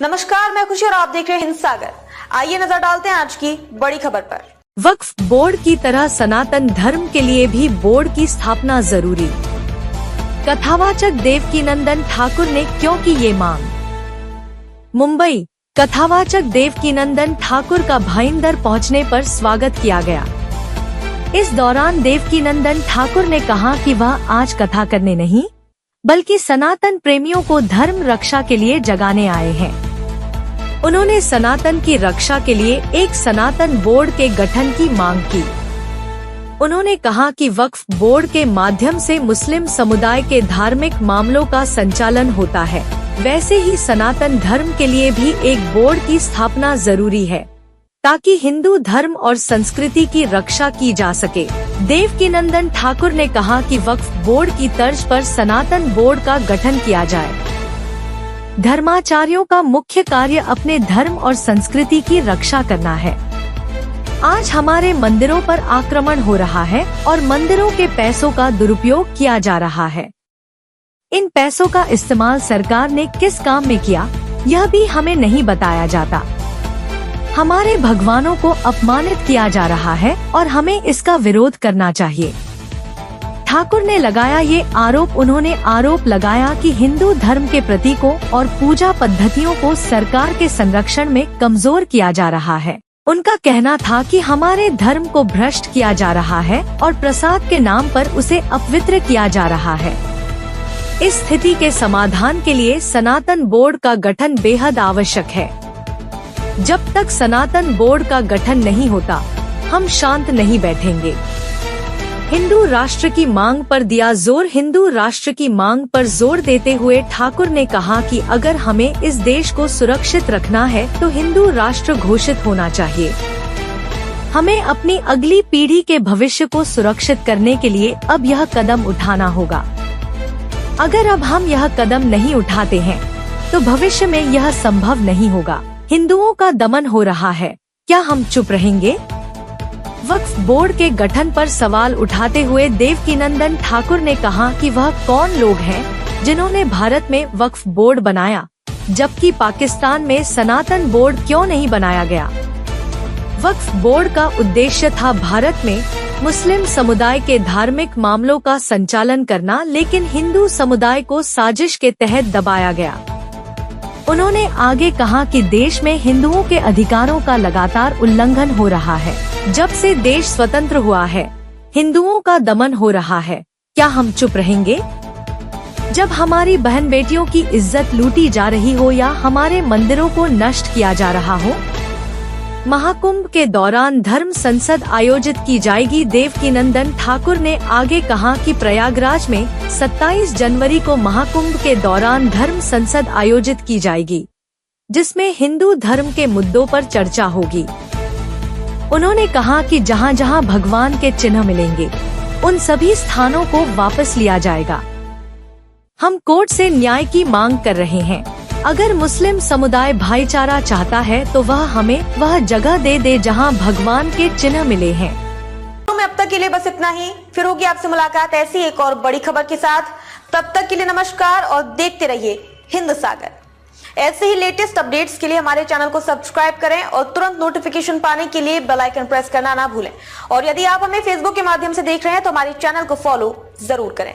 नमस्कार, मैं खुशी और आप देख रहे हैं हिंद सागर। आइए नजर डालते हैं आज की बड़ी खबर पर। वक्फ बोर्ड की तरह सनातन धर्म के लिए भी बोर्ड की स्थापना जरूरी। कथावाचक देवकीनंदन ठाकुर ने क्यों की ये मांग। मुंबई, कथावाचक देवकीनंदन ठाकुर का भाईंदर पहुंचने पर स्वागत किया गया। इस दौरान देवकीनंदन ठाकुर ने कहा कि वह आज कथा करने नहीं बल्कि सनातन प्रेमियों को धर्म रक्षा के लिए जगाने आए हैं। उन्होंने सनातन की रक्षा के लिए एक सनातन बोर्ड के गठन की मांग की। उन्होंने कहा कि वक्फ बोर्ड के माध्यम से मुस्लिम समुदाय के धार्मिक मामलों का संचालन होता है, वैसे ही सनातन धर्म के लिए भी एक बोर्ड की स्थापना जरूरी है ताकि हिंदू धर्म और संस्कृति की रक्षा की जा सके। देवकीनंदन ठाकुर ने कहा कि वक्फ बोर्ड की तर्ज पर सनातन बोर्ड का गठन किया जाए। धर्माचार्यों का मुख्य कार्य अपने धर्म और संस्कृति की रक्षा करना है। आज हमारे मंदिरों पर आक्रमण हो रहा है और मंदिरों के पैसों का दुरुपयोग किया जा रहा है। इन पैसों का इस्तेमाल सरकार ने किस काम में किया, यह भी हमें नहीं बताया जाता। हमारे भगवानों को अपमानित किया जा रहा है और हमें इसका विरोध करना चाहिए। ठाकुर ने लगाया ये आरोप। उन्होंने आरोप लगाया कि हिंदू धर्म के प्रतीकों और पूजा पद्धतियों को सरकार के संरक्षण में कमजोर किया जा रहा है। उनका कहना था कि हमारे धर्म को भ्रष्ट किया जा रहा है और प्रसाद के नाम पर उसे अपवित्र किया जा रहा है। इस स्थिति के समाधान के लिए सनातन बोर्ड का गठन बेहद आवश्यक है। जब तक सनातन बोर्ड का गठन नहीं होता, हम शांत नहीं बैठेंगे। हिंदू राष्ट्र की मांग पर दिया जोर। हिंदू राष्ट्र की मांग पर जोर देते हुए ठाकुर ने कहा कि अगर हमें इस देश को सुरक्षित रखना है तो हिंदू राष्ट्र घोषित होना चाहिए। हमें अपनी अगली पीढ़ी के भविष्य को सुरक्षित करने के लिए अब यह कदम उठाना होगा। अगर अब हम यह कदम नहीं उठाते हैं तो भविष्य में यह संभव नहीं होगा। हिंदुओं का दमन हो रहा है, क्या हम चुप रहेंगे? वक्फ बोर्ड के गठन पर सवाल उठाते हुए देवकीनंदन ठाकुर ने कहा कि वह कौन लोग हैं जिन्होंने भारत में वक्फ बोर्ड बनाया, जबकि पाकिस्तान में सनातन बोर्ड क्यों नहीं बनाया गया। वक्फ बोर्ड का उद्देश्य था भारत में मुस्लिम समुदाय के धार्मिक मामलों का संचालन करना, लेकिन हिंदू समुदाय को साजिश के तहत दबाया गया। उन्होंने आगे कहा कि देश में हिंदुओं के अधिकारों का लगातार उल्लंघन हो रहा है। जब से देश स्वतंत्र हुआ है, हिंदुओं का दमन हो रहा है, क्या हम चुप रहेंगे? जब हमारी बहन बेटियों की इज्जत लूटी जा रही हो या हमारे मंदिरों को नष्ट किया जा रहा हो। महाकुंभ के दौरान धर्म संसद आयोजित की जाएगी। देवकीनंदन ठाकुर ने आगे कहा कि प्रयागराज में 27 जनवरी को महाकुंभ के दौरान धर्म संसद आयोजित की जाएगी, जिसमें हिंदू धर्म के मुद्दों पर चर्चा होगी। उन्होंने कहा कि जहां जहां भगवान के चिन्ह मिलेंगे, उन सभी स्थानों को वापस लिया जाएगा। हम कोर्ट से न्याय की मांग कर रहे हैं। अगर मुस्लिम समुदाय भाईचारा चाहता है तो वह हमें वह जगह दे जहां भगवान के चिन्ह मिले हैं। तो मैं अब तक के लिए बस इतना ही। फिर होगी आपसे मुलाकात ऐसी एक और बड़ी खबर के साथ। तब तक के लिए नमस्कार और देखते रहिए हिंद सागर। ऐसे ही लेटेस्ट अपडेट्स के लिए हमारे चैनल को सब्सक्राइब करें और तुरंत नोटिफिकेशन पाने के लिए बेल आइकन प्रेस करना ना भूलें। और यदि आप हमें फेसबुक के माध्यम से देख रहे हैं तो हमारे चैनल को फॉलो जरूर करें।